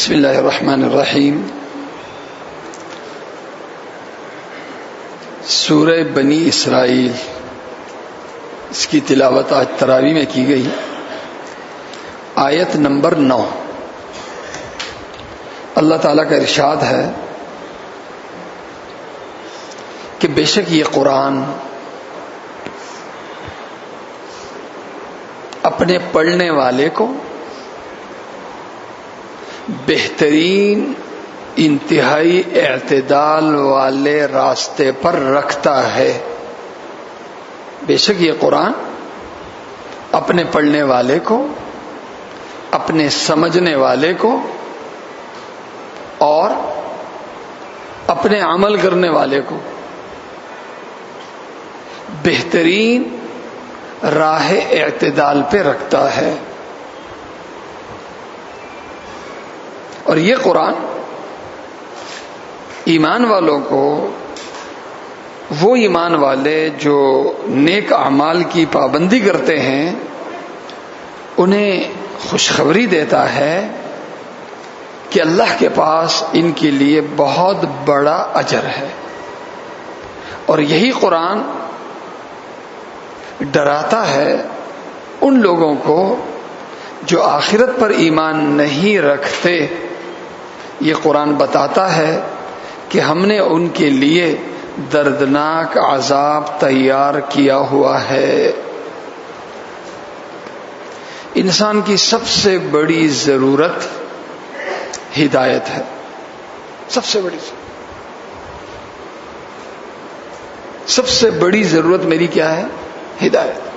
بسم اللہ الرحمن الرحیم۔ سورہ بنی اسرائیل، اس کی تلاوت آج تراویح میں کی گئی۔ آیت نمبر 9، اللہ تعالیٰ کا ارشاد ہے کہ بے شک یہ قرآن اپنے پڑھنے والے کو بہترین انتہائی اعتدال والے راستے پر رکھتا ہے۔ بے شک یہ قرآن اپنے پڑھنے والے کو، اپنے سمجھنے والے کو اور اپنے عمل کرنے والے کو بہترین راہ اعتدال پہ رکھتا ہے۔ اور یہ قرآن ایمان والوں کو، وہ ایمان والے جو نیک اعمال کی پابندی کرتے ہیں، انہیں خوشخبری دیتا ہے کہ اللہ کے پاس ان کے لیے بہت بڑا اجر ہے۔ اور یہی قرآن ڈراتا ہے ان لوگوں کو جو آخرت پر ایمان نہیں رکھتے۔ یہ قرآن بتاتا ہے کہ ہم نے ان کے لیے دردناک عذاب تیار کیا ہوا ہے۔ انسان کی سب سے بڑی ضرورت ہدایت ہے، سب سے بڑی ضرورت میری کیا ہے؟ ہدایت۔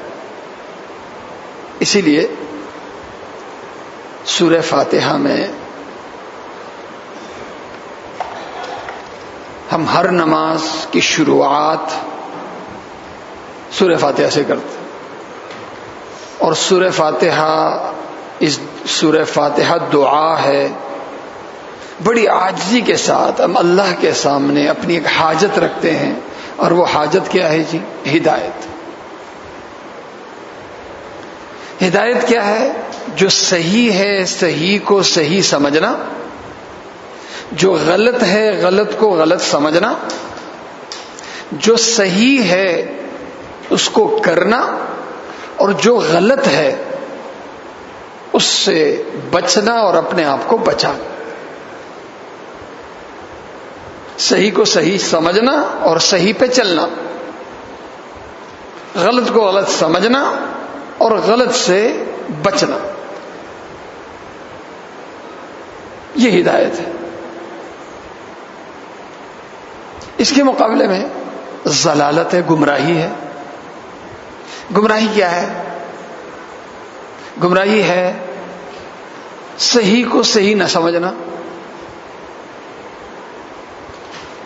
اسی لیے سورہ فاتحہ میں ہم ہر نماز کی شروعات سورہ فاتحہ سے کرتے ہیں، اور سورہ فاتحہ دعا ہے۔ بڑی عاجزی کے ساتھ ہم اللہ کے سامنے اپنی ایک حاجت رکھتے ہیں، اور وہ حاجت کیا ہے جی؟ ہدایت۔ ہدایت کیا ہے؟ جو صحیح ہے صحیح کو صحیح سمجھنا، جو غلط ہے غلط کو غلط سمجھنا، جو صحیح ہے اس کو کرنا، اور جو غلط ہے اس سے بچنا اور اپنے آپ کو بچانا۔ صحیح کو صحیح سمجھنا اور صحیح پہ چلنا، غلط کو غلط سمجھنا اور غلط سے بچنا، یہ ہدایت ہے۔ اس کے مقابلے میں ضلالت ہے، گمراہی ہے۔ گمراہی کیا ہے؟ گمراہی ہے صحیح کو صحیح نہ سمجھنا،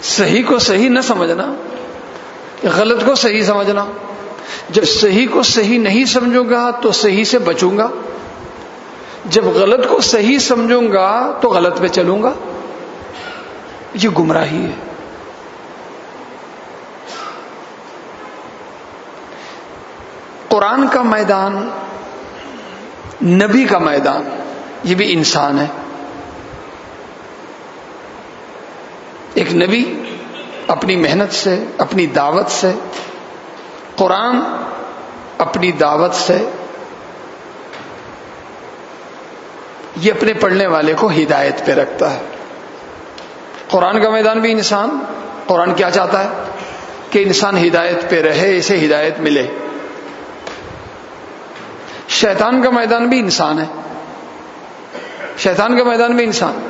صحیح کو صحیح نہ سمجھنا، غلط کو صحیح سمجھنا۔ جب صحیح کو صحیح نہیں سمجھوں گا تو صحیح سے بچوں گا، جب غلط کو صحیح سمجھوں گا تو غلط پہ چلوں گا۔ یہ گمراہی ہے۔ قرآن کا میدان، نبی کا میدان، یہ بھی انسان ہے۔ ایک نبی اپنی محنت سے، اپنی دعوت سے، قرآن اپنی دعوت سے، یہ اپنے پڑھنے والے کو ہدایت پہ رکھتا ہے۔ قرآن کا میدان بھی انسان۔ قرآن کیا چاہتا ہے؟ کہ انسان ہدایت پہ رہے، اسے ہدایت ملے۔ شیطان کا میدان بھی انسان ہے۔ شیطان کا میدان بھی انسان۔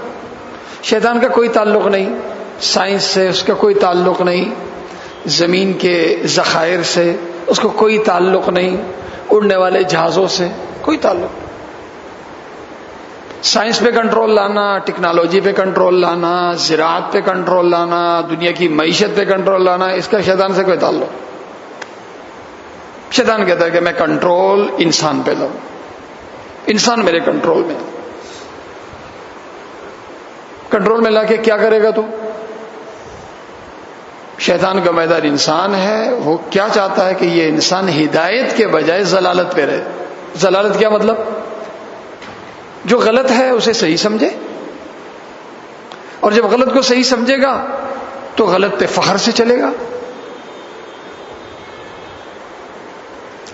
شیطان کا کوئی تعلق نہیں سائنس سے، اس کا کوئی تعلق نہیں زمین کے ذخائر سے، اس کو کوئی تعلق نہیں اڑنے والے جہازوں سے، کوئی تعلق نہیں۔ سائنس پہ کنٹرول لانا، ٹیکنالوجی پہ کنٹرول لانا، زراعت پہ کنٹرول لانا، دنیا کی معیشت پہ کنٹرول لانا، اس کا شیطان سے کوئی تعلق نہیں۔ شیطان کہتا ہے کہ میں کنٹرول انسان پہ لاؤں، انسان میرے کنٹرول میں۔ کنٹرول میں لا کے کیا کرے گا تو؟ شیطان کا میدان انسان ہے۔ وہ کیا چاہتا ہے کہ یہ انسان ہدایت کے بجائے ضلالت پہ رہے۔ ضلالت کیا مطلب؟ جو غلط ہے اسے صحیح سمجھے، اور جب غلط کو صحیح سمجھے گا تو غلط پہ فخر سے چلے گا.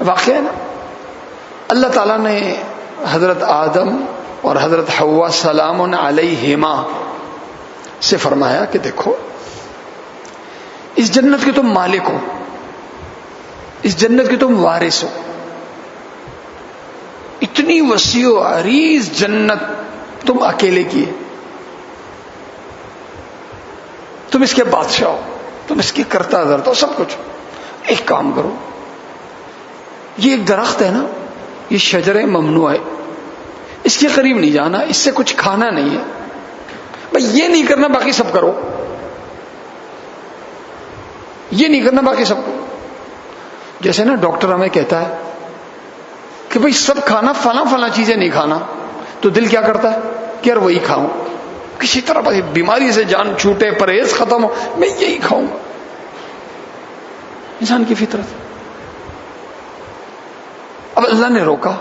واقعہ ہے نا, اللہ تعالیٰ نے حضرت آدم اور حضرت حوا سلام علیہما سے فرمایا کہ دیکھو اس جنت کے تم مالک ہو, اس جنت کے تم وارث ہو, اتنی وسیع و عریض جنت تم اکیلے کی ہے, تم اس کے بادشاہ ہو, تم اس کی کرتا دھرتا ہو سب کچھ. ایک کام کرو, یہ ایک درخت ہے نا, یہ شجر ممنوع ہے, اس کے قریب نہیں جانا, اس سے کچھ کھانا نہیں ہے, بھائی یہ نہیں کرنا باقی سب کرو, یہ نہیں کرنا باقی سب کرو. جیسے نا ڈاکٹر ہمیں کہتا ہے کہ بھائی سب کھانا, فلاں فلاں چیزیں نہیں کھانا, تو دل کیا کرتا ہے کہ یار وہی کھاؤں, کسی طرح بھائی بیماری سے جان چھوٹے, پرہیز ختم ہو, میں یہی کھاؤں گا. انسان کی فطرت. اب اللہ نے روکا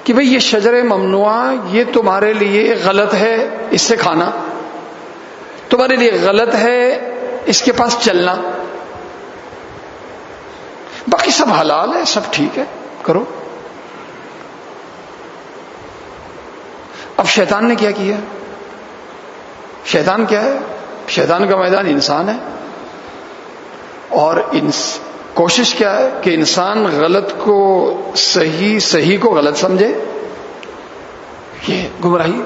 کہ بھئی یہ شجر ممنوع, یہ تمہارے لیے غلط ہے, اس سے کھانا تمہارے لیے غلط ہے, اس کے پاس چلنا, باقی سب حلال ہے, سب ٹھیک ہے, کرو. اب شیطان نے کیا کیا؟ شیطان کیا ہے؟ شیطان کا میدان انسان ہے, اور کوشش کیا ہے کہ انسان غلط کو صحیح, صحیح کو غلط سمجھے, یہ گمراہی.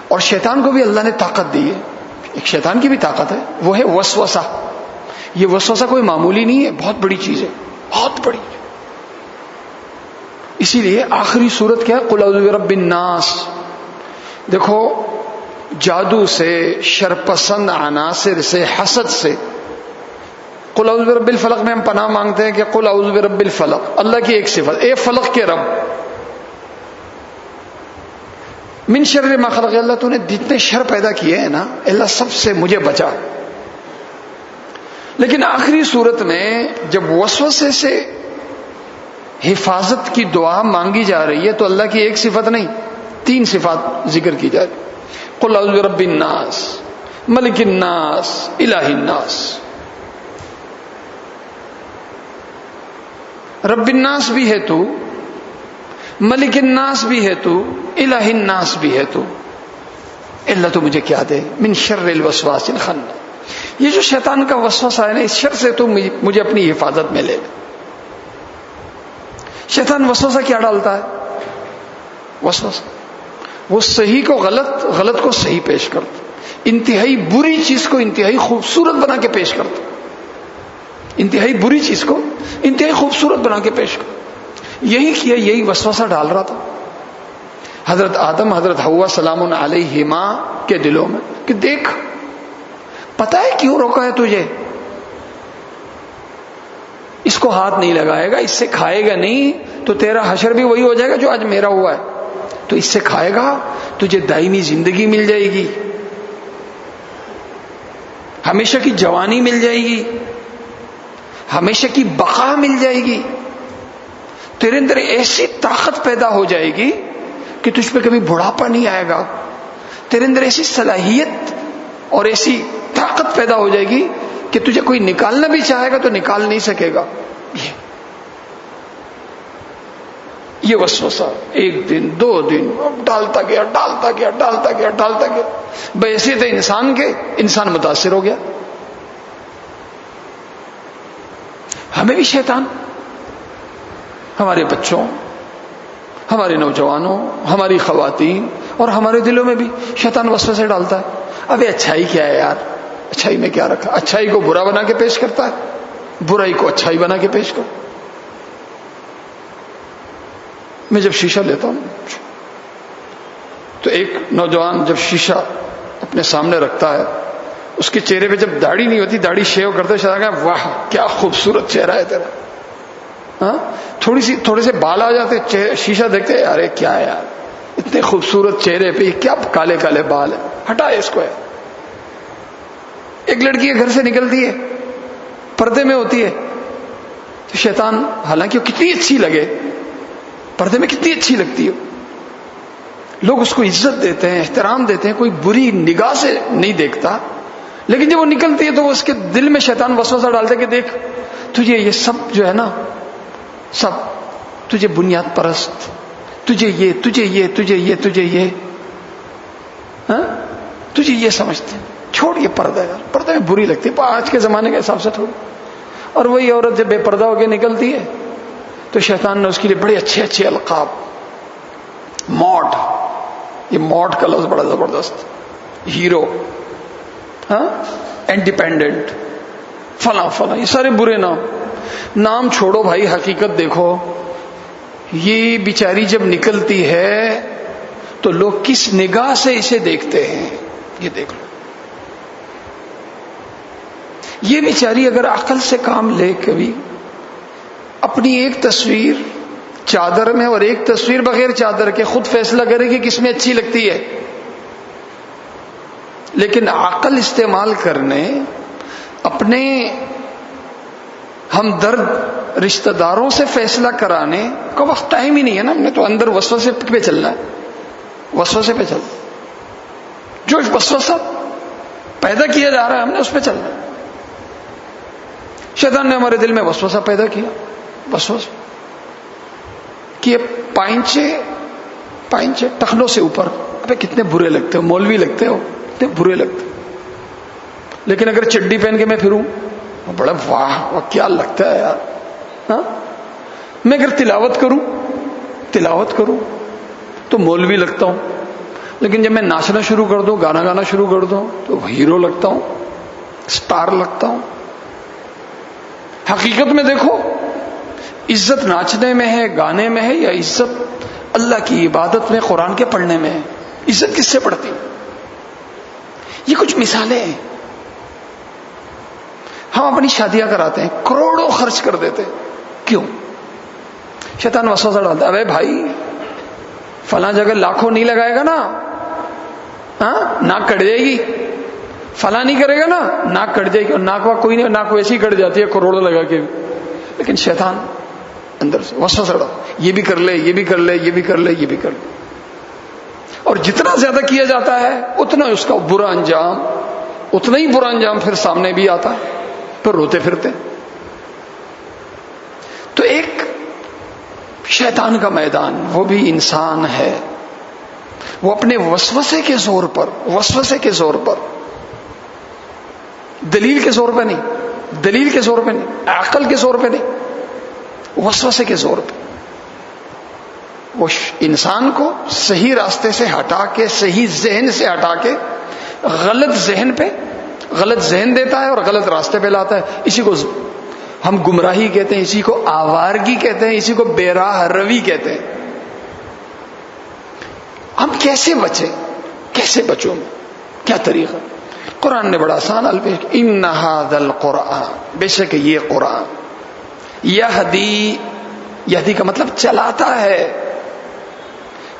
اور شیطان کو بھی اللہ نے طاقت دی ہے, ایک شیطان کی بھی طاقت ہے, وہ ہے وسوسہ. یہ وسوسہ کوئی معمولی نہیں ہے, بہت بڑی چیز ہے, بہت بڑی. اسی لیے آخری صورت کیا ہے؟ قل اعوذ برب الناس. دیکھو جادو سے, شرپسند عناصر سے, حسد سے. قل اعوذ برب الفلق میں ہم پناہ مانگتے ہیں کہ قل اعوذ برب الفلق, اللہ کی ایک صفت, اے فلق کے رب, من شر ما خلق, اللہ تو نے جتنے شر پیدا کیے ہیں نا, اللہ سب سے مجھے بچا. لیکن آخری صورت میں جب وسوسے سے حفاظت کی دعا مانگی جا رہی ہے تو اللہ کی ایک صفت نہیں, 3 صفات ذکر کی جا رہی. قل اعوذ برب الناس, ملک الناس, الہ الناس. رب الناس بھی ہے تو, ملک الناس بھی ہے تو, الہ الناس بھی ہے تو. اللہ تو مجھے کیا دے, من شر الوسواس الخناس. یہ جو شیطان کا وسوسہ ہے نا, اس شر سے تو مجھے اپنی حفاظت میں لے لے. شیطان وسوسہ کیا ڈالتا ہے؟ وسوسہ وہ صحیح کو غلط, غلط کو صحیح پیش کرتا, انتہائی بری چیز کو انتہائی خوبصورت بنا کے پیش کرتا, انتہائی بری چیز کو انتہائی خوبصورت بنا کے پیش کرتا. یہی کیا, یہی وسوسہ ڈال رہا تھا حضرت آدم, حضرت حوا سلام علیہما کے دلوں میں کہ دیکھ, پتہ ہے کیوں روکا ہے تجھے, اس کو ہاتھ نہیں لگائے گا, اس سے کھائے گا نہیں تو تیرا حشر بھی وہی ہو جائے گا جو آج میرا ہوا ہے. تو اس سے کھائے گا تجھے دائمی زندگی مل جائے گی, ہمیشہ کی جوانی مل جائے گی, ہمیشہ کی بقا مل جائے گی, تیرے اندر ایسی طاقت پیدا ہو جائے گی کہ تجھ پہ کبھی بڑھاپا نہیں آئے گا, تیرے اندر ایسی صلاحیت اور ایسی طاقت پیدا ہو جائے گی کہ تجھے کوئی نکالنا بھی چاہے گا تو نکال نہیں سکے گا. یہ وسوسہ 1 دن 2 دن ڈالتا گیا, ڈالتا گیا, ڈالتا گیا, ڈالتا گیا. بحیثیت انسان کے انسان متاثر ہو گیا. ہمیں بھی شیطان ہمارے بچوں, ہمارے نوجوانوں, ہماری خواتین اور ہمارے دلوں میں بھی شیطان وسوسے ڈالتا ہے. ابے اچھائی کیا ہے یار, اچھائی میں کیا رکھا, اچھائی کو برا بنا کے پیش کرتا ہے, برائی کو اچھائی بنا کے پیش کر. میں جب شیشہ لیتا ہوں تو ایک نوجوان جب شیشہ اپنے سامنے رکھتا ہے, اس کے چہرے پہ جب داڑھی نہیں ہوتی, داڑھی شیو کرتے شاید کہ واہ کیا خوبصورت چہرہ ہے تیرا, ہاں تھوڑے سے بال آ جاتے, شیشہ دیکھتے ارے کیا ہے یار, اتنے خوبصورت چہرے پہ کیا کالے کالے بال ہے, ہٹا اس کو. ہے ایک لڑکی گھر سے نکلتی ہے, پردے میں ہوتی ہے, تو شیطان حالانکہ وہ کتنی اچھی لگے, پردے میں کتنی اچھی لگتی ہے, لوگ اس کو عزت دیتے ہیں، احترام دیتے ہیں، کوئی بری نگاہ سے نہیں دیکھتا، لیکن جب وہ نکلتی ہے تو وہ اس کے دل میں شیطان وسوسہ ڈالتا ہے کہ دیکھ تجھے یہ سب جو ہے نا، سب تجھے بنیاد پرست، تجھے یہ تجھے یہ تجھے یہ تجھے یہ تجھے یہ سمجھتے ہیں، چھوڑ یہ پردہ یار، پردہ میں بری لگتی ہے آج کے زمانے کے حساب سے تھوڑی. اور وہی عورت جب بے پردہ ہو کے نکلتی ہے تو شیطان نے اس کے لیے بڑے اچھے اچھے القاب، موڈ، یہ موڈ کا لفظ بڑا زبردست، ہیرو، انڈیپینڈنٹ، فلاں فلاں، یہ سارے برے نام چھوڑو بھائی، حقیقت دیکھو. یہ بیچاری جب نکلتی ہے تو لوگ کس نگاہ سے اسے دیکھتے ہیں یہ دیکھ لو. یہ بیچاری اگر عقل سے کام لے کبھی اپنی ایک تصویر چادر میں اور ایک تصویر بغیر چادر کے خود فیصلہ کرے کہ کس میں اچھی لگتی ہے، لیکن عقل استعمال کرنے، اپنے ہمدرد رشتہ داروں سے فیصلہ کرانے کا وقت ٹائم ہی نہیں ہے نا. ہم نے تو اندر وسوسے پہ چلنا ہے، وسوسے پہ چلنا، جو وسوسہ پیدا کیا جا رہا ہے ہم نے اس پہ چلنا ہے. شیطان نے ہمارے دل میں وسوسہ پیدا کیا، وسوسہ کہ پائنچے ٹخنوں سے اوپر، ابے کتنے برے لگتے ہو، مولوی لگتے ہو، کتنے برے لگتے ہو. لیکن اگر چڈی پہن کے میں پھروں بڑا واہ کیا لگتا ہے یار. میں اگر تلاوت کروں تو مولوی لگتا ہوں، لیکن جب میں ناچنا شروع کر دوں، گانا گانا شروع کر دوں تو ہیرو لگتا ہوں، سٹار لگتا ہوں. حقیقت میں دیکھو، عزت ناچنے میں ہے، گانے میں ہے، یا عزت اللہ کی عبادت میں، قرآن کے پڑھنے میں ہے؟ عزت کس سے پڑھتی؟ یہ کچھ مثالیں ہیں. ہم اپنی شادیاں کراتے ہیں، کروڑوں خرچ کر دیتے، کیوں؟ شیطان وسوسہ ڈالتا ہے، ابے بھائی فلاں جگہ لاکھوں نہیں لگائے گا نا، ناک کٹ جائے گی، فلاں نہیں کرے گا نا، ناک کٹ جائے گی. اور ناک واک کوئی نہیں، ناک ویسی ہی کٹ جاتی ہے کروڑوں لگا کے. لیکن شیطان اندر سے وسوسہ ڈالتا، یہ بھی کر لے، یہ بھی کر لے، یہ بھی کر لے، یہ بھی کر لے. اور جتنا زیادہ کیا جاتا ہے اتنا اس کا برا انجام، اتنا ہی برا انجام پھر سامنے بھی آتا، پھر روتے پھرتے. تو ایک شیطان کا میدان، وہ بھی انسان ہے، وہ اپنے وسوسے کے زور پر، دلیل کے زور پہ نہیں، عقل کے زور پہ نہیں، وسوسے کے زور پہ وہ انسان کو صحیح راستے سے ہٹا کے، صحیح ذہن سے ہٹا کے غلط ذہن دیتا ہے اور غلط راستے پہ لاتا ہے. اسی کو ہم گمراہی کہتے ہیں، اسی کو آوارگی کہتے ہیں، اسی کو بے راہ روی کہتے ہیں. ہم کیسے بچوں میں کیا طریقہ؟ قرآن نے بڑا آسان الفاظ، ان ھذا القرآن، بے شک یہ قرآن، یہدی کا مطلب چلاتا ہے،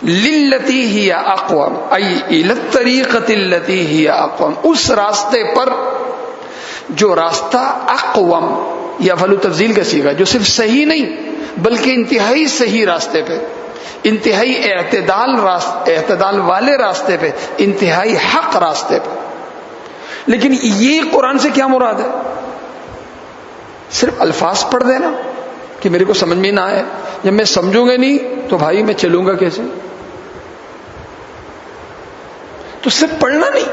للتی ہی اقوم، ای الی الطریقۃ التی ہی اقوم، اس راستے پر جو راستہ اقوم، یا فلو تفضیل کا صیغہ، جو صرف صحیح نہیں بلکہ انتہائی صحیح راستے پہ، انتہائی اعتدال والے راستے پہ، انتہائی حق راستے پہ. لیکن یہ قرآن سے کیا مراد ہے؟ صرف الفاظ پڑھ دینا کہ میرے کو سمجھ میں نہ آئے، جب میں سمجھوں گا نہیں تو بھائی میں چلوں گا کیسے؟ تو صرف پڑھنا نہیں،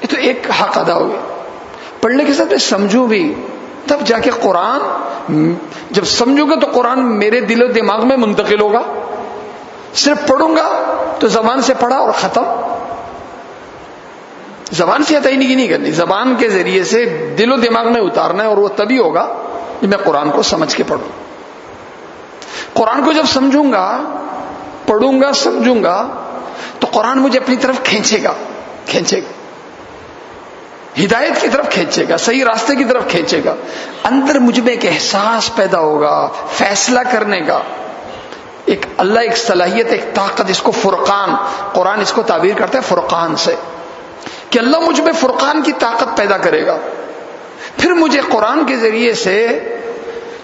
یہ تو ایک حق ادا ہو گیا. پڑھنے کے ساتھ میں سمجھوں بھی، تب جا کے قرآن، جب سمجھوں گا تو قرآن میرے دل و دماغ میں منتقل ہوگا. صرف پڑھوں گا تو زبان سے پڑھا اور ختم. زبان سے عطائی نہیں کرنی، زبان کے ذریعے سے دل و دماغ میں اتارنا ہے، اور وہ تبھی ہوگا جب میں قرآن کو سمجھ کے پڑھوں. قرآن کو جب سمجھوں گا، پڑھوں گا، سمجھوں گا تو قرآن مجھے اپنی طرف کھینچے گا، ہدایت کی طرف کھینچے گا، صحیح راستے کی طرف کھینچے گا. اندر مجھ میں ایک احساس پیدا ہوگا فیصلہ کرنے کا، ایک اللہ ایک صلاحیت، ایک طاقت، اس کو فرقان، قرآن اس کو تعبیر کرتا ہے فرقان سے، کہ اللہ مجھ میں فرقان کی طاقت پیدا کرے گا. پھر مجھے قرآن کے ذریعے سے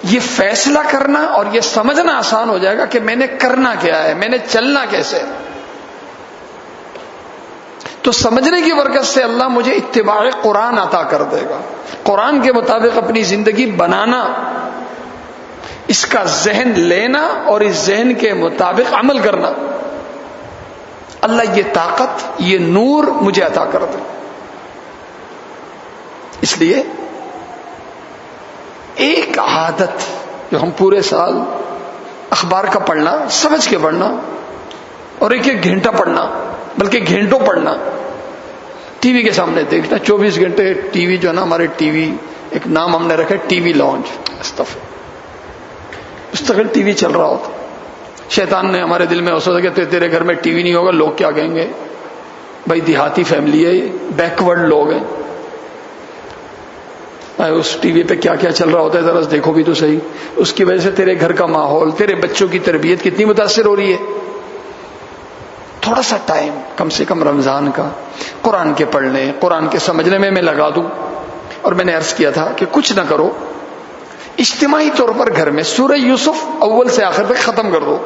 یہ فیصلہ کرنا اور یہ سمجھنا آسان ہو جائے گا کہ میں نے کرنا کیا ہے، میں نے چلنا کیسے. تو سمجھنے کی برکت سے اللہ مجھے اتباع قرآن عطا کر دے گا. قرآن کے مطابق اپنی زندگی بنانا، اس کا ذہن لینا اور اس ذہن کے مطابق عمل کرنا، اللہ یہ طاقت، یہ نور مجھے عطا کر دے. اس لیے ایک عادت جو ہم پورے سال اخبار کا پڑھنا، سمجھ کے پڑھنا، اور ایک ایک گھنٹہ پڑھنا، بلکہ گھنٹوں پڑھنا، ٹی وی کے سامنے دیکھنا، 24 گھنٹے ٹی وی جو ہے نا، ہمارے ٹی وی ایک نام ہم نے رکھا ٹی وی لانچ، مستقل ٹی وی چل رہا ہوتا. شیطان نے ہمارے دل میں ہو سکتا کہ تیرے گھر میں ٹی وی نہیں ہوگا لوگ کیا کہیں گے، بھائی دیہاتی فیملی ہے، بیکورڈ لوگ ہیں، اس ٹی وی پہ کیا کیا چل رہا ہوتا ہے ذرا دیکھو بھی تو صحیح. اس کی وجہ سے تیرے گھر کا ماحول، تیرے بچوں کی تربیت کتنی متاثر ہو رہی ہے. تھوڑا سا ٹائم کم سے کم رمضان کا قرآن کے پڑھنے، قرآن کے سمجھنے میں لگا دوں. اور میں نے عرض کیا تھا کہ کچھ نہ کرو، اجتماعی طور پر گھر میں سورہ یوسف اول سے آخر تک ختم کر دو،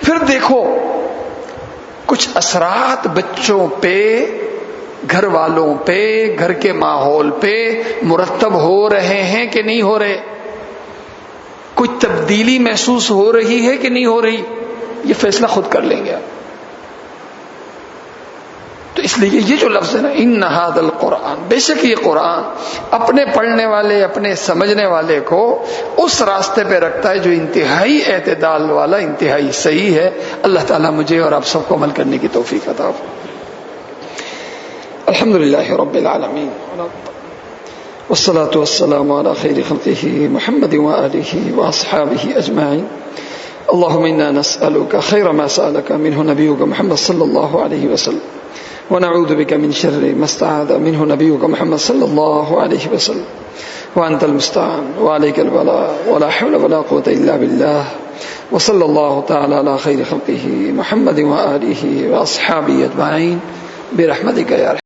پھر دیکھو کچھ اثرات بچوں پہ، گھر والوں پہ، گھر کے ماحول پہ مرتب ہو رہے ہیں کہ نہیں ہو رہے، کوئی تبدیلی محسوس ہو رہی ہے کہ نہیں ہو رہی. یہ فیصلہ خود کر لیں گے آپ. تو اس لیے یہ جو لفظ ہے نا، ان ھذا القرآن، بے شک یہ قرآن اپنے پڑھنے والے، اپنے سمجھنے والے کو اس راستے پہ رکھتا ہے جو انتہائی اعتدال والا، انتہائی صحیح ہے. اللہ تعالیٰ مجھے اور آپ سب کو عمل کرنے کی توفیق عطا فرمائے. الحمدللہ رب العالمین والصلاة والسلام على خیر خلقہ محمد وآلہ واصحابہ اجمعین. اللهم انا نسألك خیر ما سألك منه نبيك محمد صلی اللہ علیہ وسلم، ونعوذ بك من شر ما استعاذ منه نبيك محمد صلی اللہ علیہ وسلم، وانت المستعان وعليك البلاغ ولا حول ولا قوة الا بالله، وصلی اللہ تعالی على خیر خلقہ محمد وآلہ واصحابہ اجمعین برحمتک یا